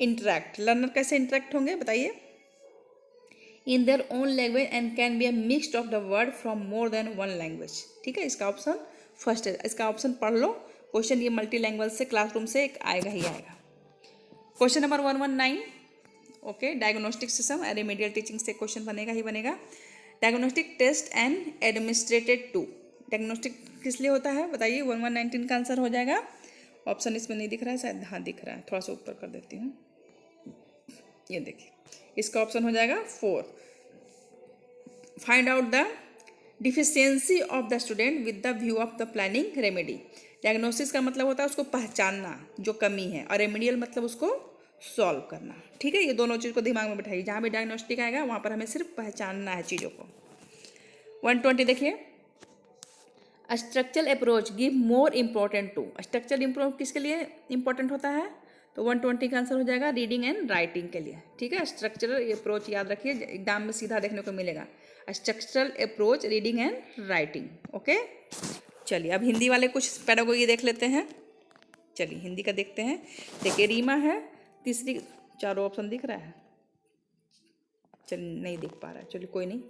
इंटरैक्ट, लर्नर कैसे इंटरैक्ट होंगे बताइए, in their own language and can be a mixed of the word from more than one language. ठीक है, इसका ऑप्शन फर्स्ट है, इसका ऑप्शन पढ़ लो, क्वेश्चन ये मल्टी लैंग्वेज से क्लासरूम से एक आएगा ही आएगा। Question number 119, okay, diagnostic system remedial teaching से क्वेश्चन बनेगा ही बनेगा। Diagnostic test and administrated to, diagnostic किस लिए होता है बताइए, 1119 का आंसर हो जाएगा। ऑप्शन इसमें नहीं दिख रहा है शायद, हाँ दिख रहा है, थोड़ा सा ऊपर कर देती हूँ, ये देखिए, इसका ऑप्शन हो जाएगा 4। Find out the deficiency of the student with the view of the planning remedy. Diagnosis का मतलब होता है उसको पहचानना जो कमी है, और रेमेडियल मतलब उसको सॉल्व करना। ठीक है, ये दोनों चीज़ को दिमाग में बैठाइए, जहाँ भी डायग्नोस्टिक आएगा वहाँ पर हमें सिर्फ पहचानना है चीज़ों को। 120 देखिए, structural approach give more important to, structural approach किसके लिए इंपॉर्टेंट होता है, तो 120 का आंसर हो जाएगा रीडिंग एंड राइटिंग के लिए। ठीक है, स्ट्रक्चरल अप्रोच याद रखिए, एग्जाम में सीधा देखने को मिलेगा, structural approach reading and writing. Okay, चलिए अब हिंदी वाले कुछ पैडागोजी देख लेते हैं। चलिए हिंदी का देखते हैं। देखिए, रीमा है तीसरी, चारों ऑप्शन दिख रहा है? चल नहीं दिख पा रहा है, चलिए कोई नहीं।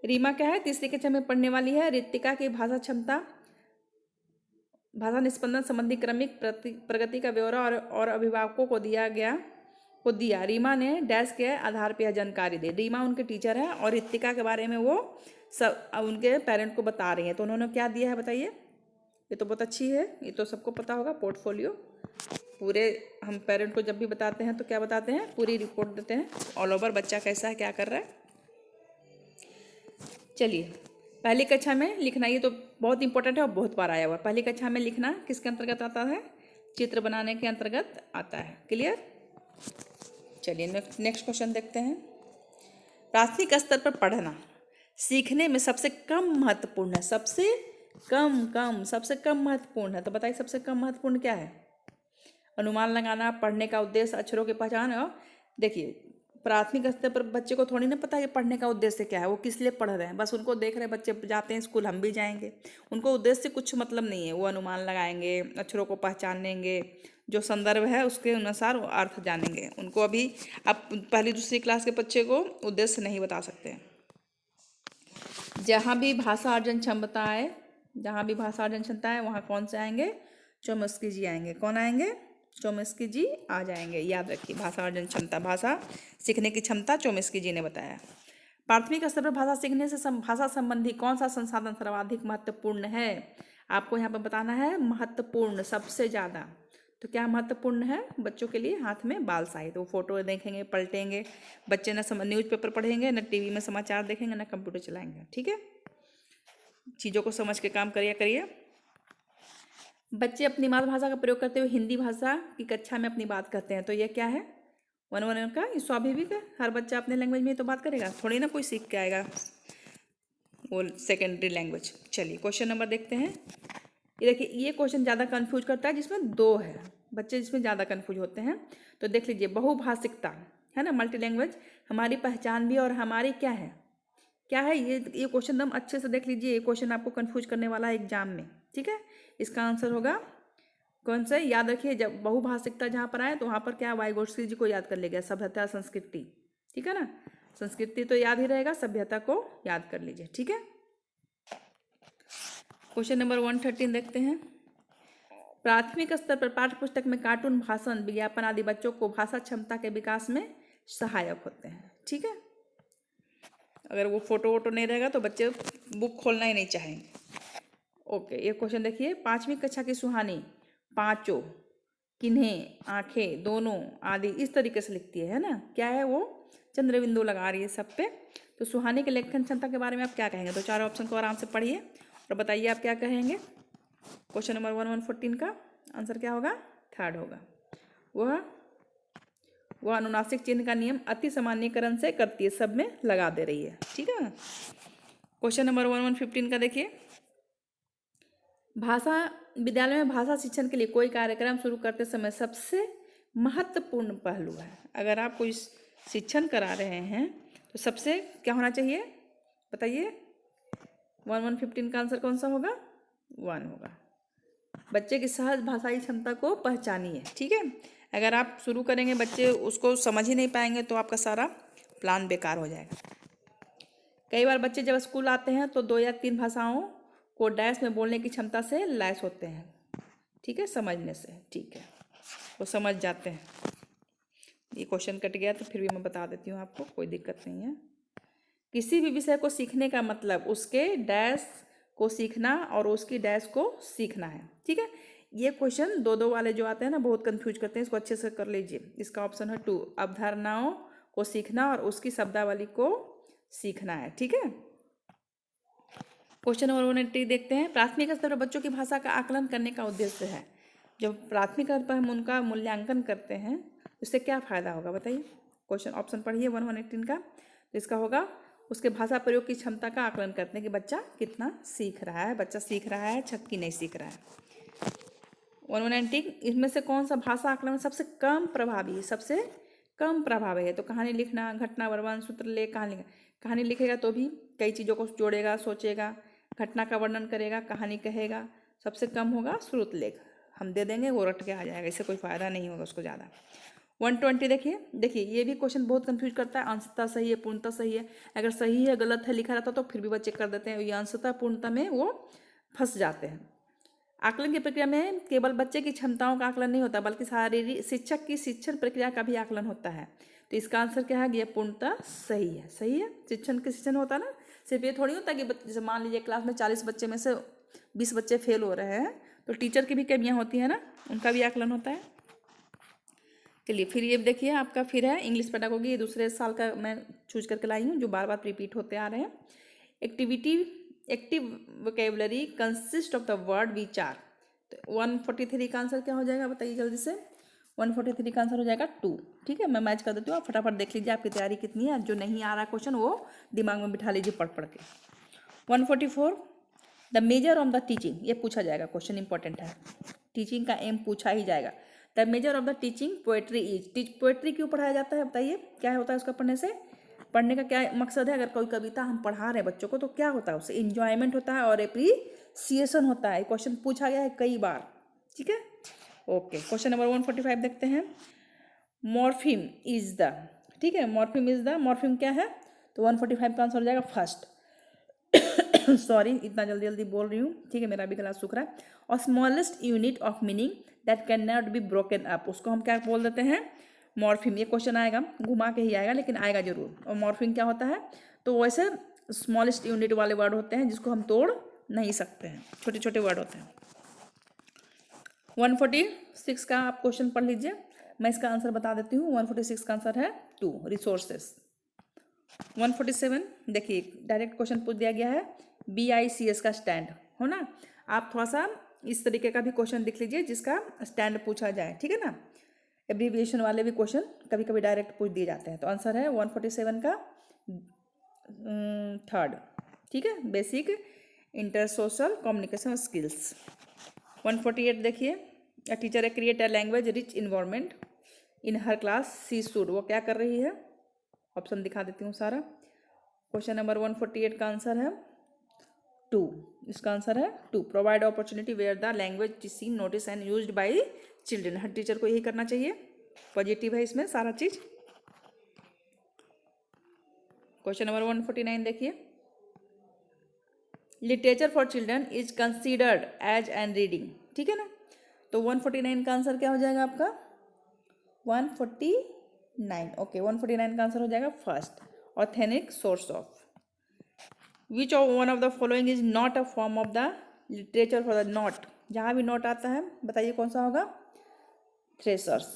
रीमा क्या है, तीसरी कक्षा में पढ़ने वाली है। रितिका की भाषा क्षमता, भाषा निस्पंदन संबंधी क्रमिक प्रगति का ब्यौरा और अभिभावकों को दिया। रीमा ने डैश के आधार पर यह जानकारी दी। रीमा उनके टीचर है और रितिका के बारे में वो सब उनके पेरेंट को बता रही हैं। तो उन्होंने क्या दिया है बताइए? ये तो बहुत अच्छी है, ये तो सबको पता होगा। पोर्टफोलियो, पूरे हम पेरेंट को जब भी बताते हैं तो क्या बताते हैं? पूरी रिपोर्ट देते हैं, ऑल ओवर बच्चा कैसा है, क्या कर रहा है। चलिए, पहली कक्षा में लिखना, ये तो बहुत इंपॉर्टेंट है और बहुत बार आया हुआ। पहली कक्षा में लिखना किसके अंतर्गत आता है? चित्र बनाने के अंतर्गत आता है। क्लियर? चलिए नेक्स्ट क्वेश्चन देखते हैं। प्राथमिक स्तर पर पढ़ना सीखने में सबसे कम महत्वपूर्ण है। सबसे कम महत्वपूर्ण है। तो बताइए सबसे कम महत्वपूर्ण क्या है? अनुमान लगाना, पढ़ने का उद्देश्य, अक्षरों की पहचान। और देखिए, प्राथमिक स्तर पर बच्चे को थोड़ी ना पता है पढ़ने का उद्देश्य क्या है, वो किस लिए पढ़ रहे हैं। बस उनको देख रहे बच्चे जाते हैं स्कूल, हम भी जाएंगे, उनको उद्देश्य से कुछ मतलब नहीं है। वो अनुमान लगाएंगे, अक्षरों को पहचानेंगे, जो संदर्भ है उसके अनुसार वो अर्थ जानेंगे। उनको अभी आप पहली दूसरी क्लास के बच्चे को उद्देश्य नहीं बता सकते। जहाँ भी भाषा अर्जन क्षमता है, वहाँ कौन से आएंगे? चोम्स्की जी आएंगे। कौन आएंगे? चोम्स्की जी आ जाएंगे। याद रखिए, भाषा अर्जन क्षमता, भाषा सीखने की क्षमता चोम्स्की जी ने बताया। प्राथमिक स्तर पर भाषा सीखने से भाषा संबंधी कौन सा संसाधन सर्वाधिक महत्वपूर्ण है? आपको यहाँ पर बताना है महत्वपूर्ण, सबसे ज़्यादा। तो क्या महत्वपूर्ण है बच्चों के लिए? हाथ में बाल साहित्य। वो फोटो देखेंगे, पलटेंगे, बच्चे न न्यूज़पेपर पढ़ेंगे, न टीवी में समाचार देखेंगे, न कंप्यूटर चलाएंगे। ठीक है, चीज़ों को समझ के काम करिए। बच्चे अपनी मातृभाषा का प्रयोग करते हुए हिंदी भाषा की कक्षा में अपनी बात करते हैं। तो ये क्या है? वन का ये स्वाभाविक है। हर बच्चा अपने लैंग्वेज में तो बात करेगा, थोड़ी ना कोई सीख के आएगा वो सेकेंडरी लैंग्वेज। चलिए क्वेश्चन नंबर देखते हैं। ये देखिए, ये क्वेश्चन ज़्यादा कंफ्यूज करता है, जिसमें 2 है बच्चे जिसमें ज़्यादा कंफ्यूज होते हैं। तो देख लीजिए, बहुभाषिकता है ना, मल्टी लैंग्वेज, हमारी पहचान भी और हमारी क्या है? ये क्वेश्चन एकदम अच्छे से देख लीजिए। ये क्वेश्चन आपको कंफ्यूज करने वाला है एग्जाम में। ठीक है, इसका आंसर होगा कौन सा? याद रखिए, जब बहुभाषिकता जहाँ पर आए तो वहाँ पर क्या, वाइगोत्स्की जी को याद कर लीजिएगा। सभ्यता संस्कृति, ठीक है ना, संस्कृति तो याद ही रहेगा, सभ्यता को याद कर लीजिए। ठीक है, क्वेश्चन नंबर 113 देखते हैं। प्राथमिक स्तर पर पाठ्य पुस्तक में कार्टून, भाषण, विज्ञापन आदि बच्चों को भाषा क्षमता के विकास में सहायक होते हैं। ठीक है, अगर वो फोटो वोटो नहीं रहेगा तो बच्चे बुक खोलना ही नहीं चाहेंगे। ओके, ये क्वेश्चन देखिए। 5वीं कक्षा की सुहानी पांचों, किन्हें, आंखें, दोनों आदि इस तरीके से लिखती है ना। क्या है वो? चंद्र बिंदु लगा रही है सब पे। तो सुहानी के लेखन क्षमता के बारे में आप क्या कहेंगे? तो 4 ऑप्शन को आराम से पढ़िए और बताइए आप क्या कहेंगे। क्वेश्चन नंबर 1114 का आंसर क्या होगा? 3rd होगा। वह अनुनासिक चिन्ह का नियम अति सामान्यकरण से करती है, सब में लगा दे रही है। ठीक है, क्वेश्चन नंबर 1115 का देखिए। विद्यालय में भाषा शिक्षण के लिए कोई कार्यक्रम शुरू करते समय सबसे महत्वपूर्ण पहलू है। अगर आप कोई शिक्षण करा रहे हैं तो सबसे क्या होना चाहिए बताइए? 1115 का आंसर कौन सा होगा? 1 होगा। बच्चे की सहज भाषाई क्षमता को पहचानिए। ठीक है, अगर आप शुरू करेंगे बच्चे उसको समझ ही नहीं पाएंगे तो आपका सारा प्लान बेकार हो जाएगा। कई बार बच्चे जब स्कूल आते हैं तो 2 या 3 भाषाओं को डैश में बोलने की क्षमता से लैस होते हैं। ठीक है, समझने से। ठीक है, वो समझ जाते हैं। ये क्वेश्चन कट गया तो फिर भी मैं बता देती हूँ आपको, कोई दिक्कत नहीं है। किसी भी विषय को सीखने का मतलब उसके डैश को सीखना और उसकी डैश को सीखना है। ठीक है, ये क्वेश्चन 2 वाले जो आते हैं ना बहुत कंफ्यूज करते हैं, इसको अच्छे से कर लीजिए। इसका ऑप्शन है 2, अवधारणाओं को सीखना और उसकी शब्दावली को सीखना है। ठीक है, क्वेश्चन नंबर 180 देखते हैं। प्राथमिक स्तर पर बच्चों की भाषा का आकलन करने का उद्देश्य है। जब प्राथमिक स्तर पर हम उनका मूल्यांकन करते हैं उससे क्या फ़ायदा होगा बताइए? क्वेश्चन ऑप्शन पढ़िए 1118 का। तो इसका होगा उसके भाषा प्रयोग की क्षमता का आकलन करते हैं कि बच्चा कितना सीख रहा है, बच्चा सीख रहा है छक्की नहीं सीख रहा है। 1119, इसमें से कौन सा भाषा आकलन में सबसे कम प्रभावी है? सबसे कम प्रभावी है। तो कहानी लिखना, घटना वर्णन, सूत्रलेख। कहानी लिखेगा तो भी कई चीज़ों को जोड़ेगा, सोचेगा, घटना का वर्णन करेगा, कहानी कहेगा। सबसे कम होगा श्रुतलेख, हम दे देंगे वो रट के आ जाएगा, इससे कोई फ़ायदा नहीं होगा उसको ज़्यादा। 120 देखिए देखिए, ये भी क्वेश्चन बहुत कंफ्यूज करता है। अंशतः सही है, पूर्णतः सही है। अगर सही है गलत है लिखा रहता तो फिर भी बच्चे कर देते हैं। ये अंशतः पूर्णतः में वो फंस जाते हैं। आकलन की प्रक्रिया में केवल बच्चे की क्षमताओं का आकलन नहीं होता, बल्कि शारीरिक शिक्षक की शिक्षण प्रक्रिया का भी आकलन होता है। तो इसका आंसर क्या है? ये पूर्णतः सही है। सही है, शिक्षण के शिक्षण होता है ना। सिर्फ ये थोड़ी होता है कि जैसे मान लीजिए क्लास में 40 बच्चे में से 20 बच्चे फेल हो रहे हैं, तो टीचर की भी कमियाँ होती है ना, उनका भी आकलन होता है। चलिए फिर ये देखिए आपका फिर है इंग्लिश पेडागोगी। ये दूसरे साल का मैं चूज करके लाई हूँ, जो बार बार रिपीट होते आ रहे हैं। Active vocabulary consist of the word which are. तो 143 का आंसर क्या हो जाएगा बताइए जल्दी से। 143 का आंसर हो जाएगा 2। ठीक है, मैं मैच कर देती हूँ, आप फटाफट देख लीजिए आपकी तैयारी कितनी है। जो नहीं आ रहा क्वेश्चन वो दिमाग में बिठा लीजिए पढ़ पढ़ के। 144 the measure of the teaching, ये पूछा जाएगा, क्वेश्चन इंपॉर्टेंट है। टीचिंग का एम पूछा ही जाएगा। The measure of the teaching poetry is. Poetry क्यों पढ़ाया जाता है बताइए, क्या होता है उसका पढ़ने से? पढ़ने का क्या मकसद है? अगर कोई कविता हम पढ़ा रहे हैं बच्चों को तो क्या होता है? उससे इंजॉयमेंट होता है और एप्रिसिएशन होता है। क्वेश्चन पूछा गया है कई बार। ठीक है, ओके। क्वेश्चन नंबर 145 देखते हैं। मॉर्फिम इज द, ठीक है, मॉर्फिम इज द, मॉर्फिम क्या है? तो 145 का आंसर हो जाएगा फर्स्ट। सॉरी इतना जल्दी जल्दी बोल रही हूँ, ठीक है, मेरा भी गला सूख रहा है। और smallest unit of meaning that can not be broken up, उसको हम क्या बोल देते हैं? मॉर्फिम। ये क्वेश्चन आएगा, घुमा के ही आएगा लेकिन आएगा जरूर। और मॉर्फिम क्या होता है? तो वैसे स्मॉलेस्ट यूनिट वाले वर्ड होते हैं जिसको हम तोड़ नहीं सकते हैं, छोटे छोटे वर्ड होते हैं। 146 का आप क्वेश्चन पढ़ लीजिए, मैं इसका आंसर बता देती हूँ। 146 का आंसर है 2 रिसोर्सेस। 147 देखिए डायरेक्ट क्वेश्चन पूछ दिया गया है, BICS का स्टैंड हो ना। आप थोड़ा सा इस तरीके का भी क्वेश्चन लिख लीजिए जिसका स्टैंड पूछा जाए, ठीक है ना। एब्रीविएशन वाले भी क्वेश्चन कभी कभी डायरेक्ट पूछ दिए जाते हैं। तो आंसर है 147 का थर्ड, ठीक है, basic inter social communication skills. 148 देखिए, a teacher a create a language rich environment in her class she should, वो क्या कर रही है? ऑप्शन दिखा देती हूँ सारा। क्वेश्चन नंबर 148 का आंसर है 2, इसका आंसर है 2। Provide opportunity where the language is seen notice and used by children, हर टीचर को यही करना चाहिए, पॉजिटिव है इसमें सारा चीज। क्वेश्चन नंबर 149 देखिए, literature for children is considered as an reading, ठीक है ना। तो 149 का आंसर क्या हो जाएगा आपका? 149, ओके। 149 का आंसर हो जाएगा first, authentic source of. Which of one of the following is not a form of the literature for the not, जहाँ भी नॉट आता है बताइए कौन सा होगा? थ्रेसर्स।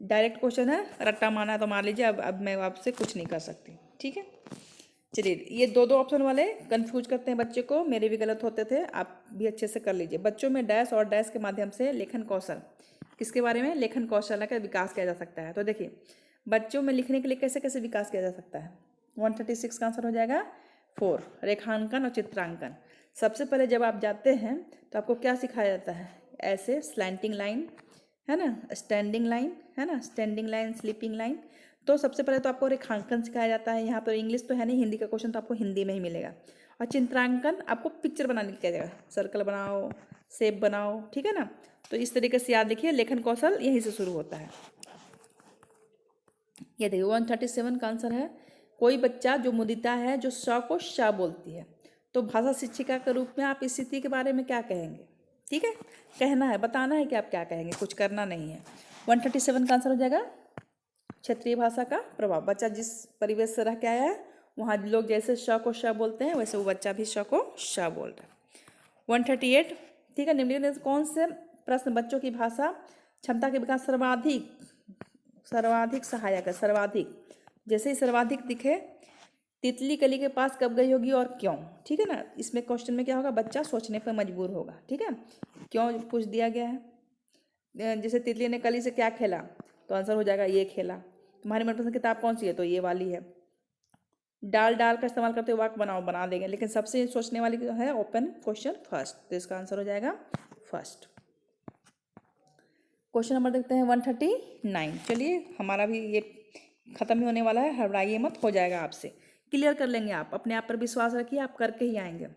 डायरेक्ट क्वेश्चन है, रट्टा माना है तो मार लीजिए, अब मैं आपसे कुछ नहीं कर सकती, ठीक है। चलिए ये दो दो ऑप्शन वाले कंफ्यूज करते हैं बच्चे को, मेरे भी गलत होते थे, आप भी अच्छे से कर लीजिए। बच्चों में डैश और डैश के माध्यम से लेखन कौशल, किसके बारे में? लेखन कौशल का विकास किया जा सकता है। तो देखिए बच्चों में लिखने के लिए कैसे कैसे विकास किया जा सकता है। 136 का आंसर हो जाएगा 4, रेखांकन और चित्रांकन। सबसे पहले जब आप जाते हैं तो आपको क्या सिखाया जाता है? ऐसे स्लैंटिंग लाइन है ना, स्टैंडिंग लाइन है ना, स्टैंडिंग लाइन, स्लीपिंग लाइन। तो सबसे पहले तो आपको रेखांकन सिखाया जाता है। यहाँ पर इंग्लिश तो है नहीं, हिंदी का क्वेश्चन तो आपको हिंदी में ही मिलेगा। और चित्रांकन आपको पिक्चर बनाने की जाएगा, सर्कल बनाओ, शेप बनाओ, ठीक है ना। तो इस तरीके से याद रखिए, लेखन कौशल यहीं से शुरू होता है। ये देखिए 137 का आंसर है, कोई बच्चा जो मुदिता है जो श को श बोलती है, तो भाषा शिक्षिका के रूप में आप इस स्थिति के बारे में क्या कहेंगे? ठीक है, कहना है, बताना है कि आप क्या कहेंगे, कुछ करना नहीं है। 137 का आंसर हो जाएगा क्षेत्रीय भाषा का प्रभाव। बच्चा जिस परिवेश से रह के आया है वहाँ लोग जैसे श को श बोलते हैं वैसे वो बच्चा भी श को श बोल रहा है। 138, ठीक है, निम्नलिखित में से कौन से प्रश्न बच्चों की भाषा क्षमता के विकास सर्वाधिक सहायक है? सर्वाधिक, जैसे ही सर्वाधिक दिखे, तितली कली के पास कब गई होगी और क्यों, ठीक है ना। इसमें क्वेश्चन में क्या होगा? बच्चा सोचने पर मजबूर होगा, ठीक है। क्यों पूछ दिया गया है। जैसे तितली ने कली से क्या खेला, तो आंसर हो जाएगा ये खेला। तुम्हारी मनपसंद किताब कौन सी है, तो ये वाली है। डाल डाल का इस्तेमाल करते हुए वाक्य बनाओ, बना देंगे, लेकिन सबसे सोचने वाली है ओपन क्वेश्चन फर्स्ट, तो इसका आंसर हो जाएगा फर्स्ट। क्वेश्चन नंबर देखते हैं 139। चलिए हमारा भी ये खत्म ही होने वाला है, घबराइए मत, हो जाएगा आपसे, क्लियर कर लेंगे आप, अपने आप पर विश्वास रखिए, आप करके ही आएंगे।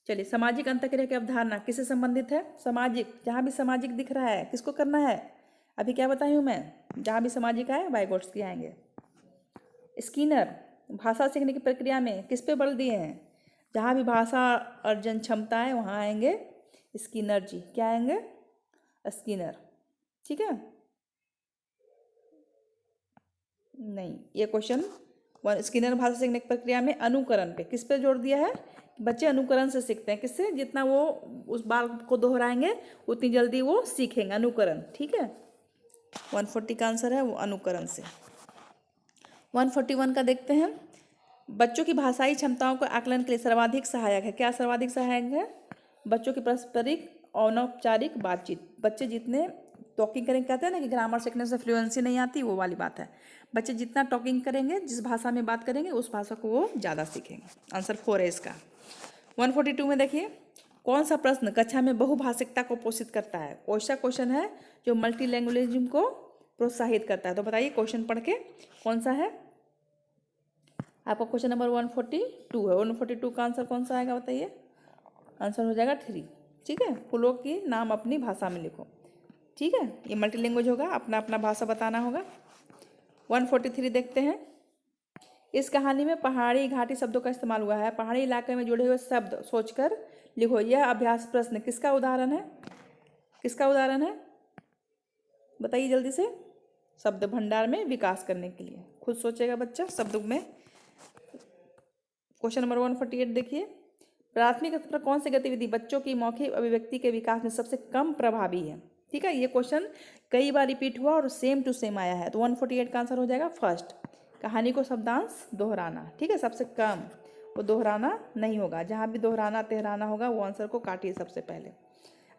चलिए, सामाजिक अंतःक्रिया की अवधारणा किससे संबंधित है? सामाजिक, जहाँ भी सामाजिक दिख रहा है किसको करना है? अभी क्या बताई हूँ मैं, जहाँ भी सामाजिक आए वाइगोट्स्की आएंगे। स्किनर भाषा सीखने की प्रक्रिया में किस पे बल दिए हैं, जहाँ भी भाषा अर्जन क्षमता है वहाँ आएंगे स्किनर जी। क्या आएंगे? स्किनर। ठीक है, नहीं ये क्वेश्चन स्किनर भाषा सीखने की प्रक्रिया में अनुकरण पे किस पे जोर दिया है? बच्चे अनुकरण से सीखते हैं। किससे? जितना वो उस बार को दोहराएंगे उतनी जल्दी वो सीखेंगे, अनुकरण। ठीक है, 140 का आंसर है वो अनुकरण से। 141 का देखते हैं, बच्चों की भाषाई क्षमताओं को आकलन के लिए सर्वाधिक सहायक है। क्या सर्वाधिक सहायक है? बच्चों की पारस्परिक अनौपचारिक बातचीत। बच्चे जितने टॉकिंग करेंगे, कहते हैं ना कि ग्रामर सीखने से फ्लुएंसी नहीं आती, वो वाली बात है। बच्चे जितना टॉकिंग करेंगे, जिस भाषा में बात करेंगे उस भाषा को वो ज़्यादा सीखेंगे। आंसर 4 है इसका। 142 में देखिए, कौन सा प्रश्न कक्षा में बहुभाषिकता को पोषित करता है? ऐसा क्वेश्चन है जो मल्टी लैंग्वेजिज्म को प्रोत्साहित करता है। तो बताइए क्वेश्चन पढ़ के कौन सा है आपका? क्वेश्चन नंबर 142 है। 142 का आंसर कौन सा आएगा बताइए? आंसर हो जाएगा 3। ठीक है, फूलों की नाम अपनी भाषा में लिखो। ठीक है, ये मल्टी लैंग्वेज होगा, अपना अपना भाषा बताना होगा। 143 देखते हैं, इस कहानी में पहाड़ी घाटी शब्दों का इस्तेमाल हुआ है। पहाड़ी इलाके में जुड़े हुए शब्द सोचकर लिखो। यह अभ्यास प्रश्न किसका उदाहरण है? किसका उदाहरण है बताइए जल्दी से। शब्द भंडार में विकास करने के लिए खुद सोचेगा बच्चा शब्द में। क्वेश्चन नंबर 148 देखिए, प्राथमिक स्तर पर कौन सी गतिविधि बच्चों की मौखिक अभिव्यक्ति के विकास में सबसे कम प्रभावी है? ठीक है, ये क्वेश्चन कई बार रिपीट हुआ और सेम टू सेम आया है। तो 148 का आंसर हो जाएगा फर्स्ट, कहानी को शब्दांश दोहराना। ठीक है, सबसे कम, वो दोहराना नहीं होगा। जहाँ भी दोहराना तेहराना होगा वो आंसर को काटिए सबसे पहले।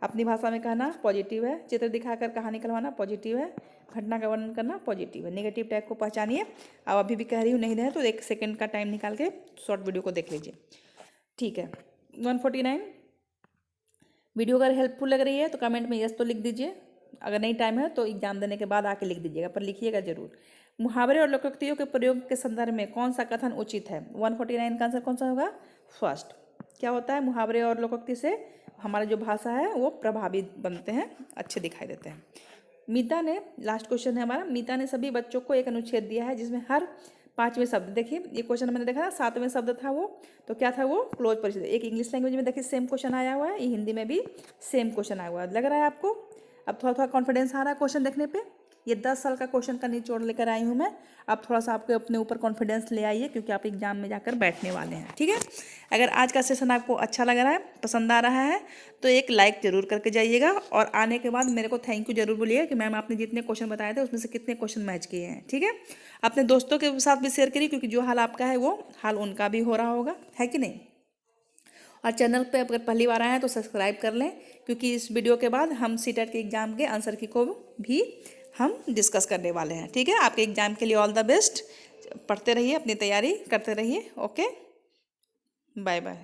अपनी भाषा में कहना पॉजिटिव है, चित्र दिखाकर कहानी कहलवाना पॉजिटिव है, घटना का वर्णन करना पॉजिटिव है। नेगेटिव टैग को पहचानिए। अब अभी भी कह रही हूँ, नहीं रहे तो 1 सेकंड का टाइम निकाल के शॉर्ट वीडियो को देख लीजिए। ठीक है, 149, वीडियो अगर हेल्पफुल लग रही है तो कमेंट में यस तो लिख दीजिए। अगर नहीं टाइम है तो एग्जाम देने के बाद आके लिख दीजिएगा, पर लिखिएगा जरूर। मुहावरे और लोकोक्तियों के प्रयोग के संदर्भ में कौन सा कथन उचित है? 149 का आंसर कौन सा होगा? फर्स्ट। क्या होता है? मुहावरे और लोकोक्ति से हमारा जो भाषा है वो प्रभावित बनते हैं, अच्छे दिखाई देते हैं। मीता ने, लास्ट क्वेश्चन है हमारा, मीता ने सभी बच्चों को एक अनुच्छेद दिया है जिसमें हर 5वें शब्द, देखिए ये क्वेश्चन मैंने देखा ना, 7वें शब्द था वो, तो क्या था वो? क्लोज परिचित। एक इंग्लिश लैंग्वेज में देखिए सेम क्वेश्चन आया हुआ है, ये हिंदी में भी सेम क्वेश्चन आया हुआ है। लग रहा है आपको अब थोड़ा थोड़ा कॉन्फिडेंस आ रहा है क्वेश्चन देखने पे? ये 10 साल का क्वेश्चन का निचोड़ लेकर आई हूँ मैं। अब थोड़ा सा आपके अपने ऊपर कॉन्फिडेंस ले आइए, क्योंकि आप एग्जाम में जाकर बैठने वाले हैं। ठीक है, अगर आज का सेशन आपको अच्छा लग रहा है, पसंद आ रहा है, तो एक लाइक जरूर करके जाइएगा। और आने के बाद मेरे को थैंक यू जरूर बोलिएगा कि मैम आपने जितने क्वेश्चन बताए थे उसमें से कितने क्वेश्चन मैच किए हैं। ठीक है, अपने दोस्तों के साथ भी शेयर करिए, क्योंकि जो हाल आपका है वो हाल उनका भी हो रहा होगा, है कि नहीं। और चैनल पे अगर पहली बार आए हैं तो सब्सक्राइब कर लें, क्योंकि इस वीडियो के बाद हम सीटेट के एग्ज़ाम के आंसर की को भी हम डिस्कस करने वाले हैं। ठीक है, आपके एग्ज़ाम के लिए ऑल द बेस्ट। पढ़ते रहिए, अपनी तैयारी करते रहिए। Okay, bye bye.